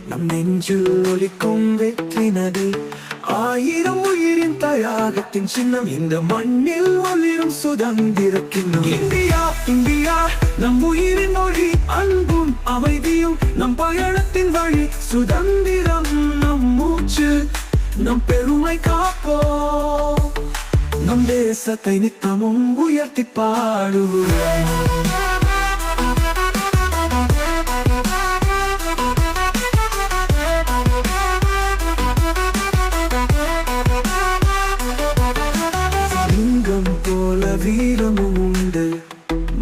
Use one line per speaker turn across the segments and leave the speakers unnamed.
நம் நெஞ்சில் ஒலிக்கும் வெற்றி நதி. ஆயிரம் உயிரின் தியாகத்தின் சின்னம், இந்த மண்ணில் ஒளிரும் சுதந்திர கிண்ணம். இந்தியா இந்தியா நம் உயிரின் மொழி, அன்பும் அமைதியும் நம் பயணத்தின் வழி. சுதந்திரம் நம் மூச்சு, நம் பெருமை காப்போம். நம் தேசத்தை நித்தமும் உயர்த்தி பாடுவோம். சிங்கம் போல வீரமும் உண்டு,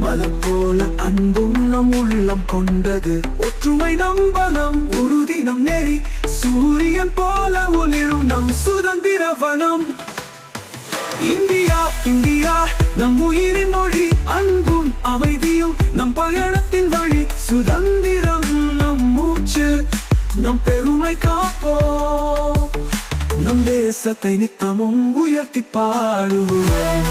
மலை போல அன்பும் நம் உள்ளம் கொண்டது. ஒற்றுமை நம் பலம், உறுதி நம் நெறி, சூரியன் போல ஒளிரும் நம் சுதந்திர வனம். இந்தியா இந்தியா நம் உயிரின் மொழி, அன்பும் அமைதியும் நம் பயணத்தின் வழி. சுதந்திரம் நம் மூச்சு, நம் பெருமை காப்போம். நம் தேசத்தை நித்தமும் உயர்த்தி பாடுவோம்.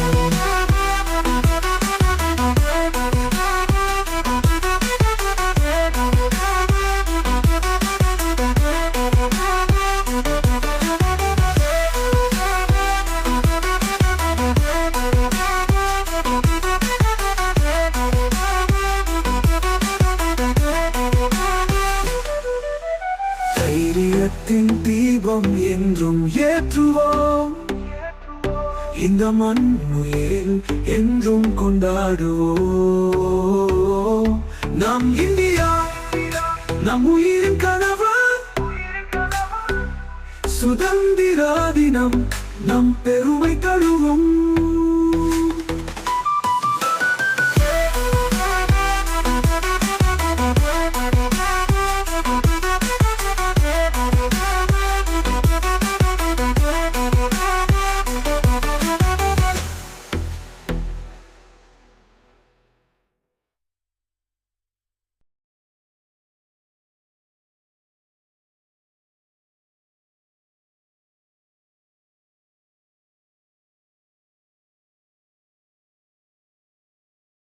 தைரியத்தின் தீபம் என்றும் ஏற்றுவோம், இந்த மண் உயிரில் என்றும் கொண்டாடுவோம். நம் இந்தியா நம் உயிரின் கனவு, சுதந்திர தினம் நம் பெருமை தருவோம்.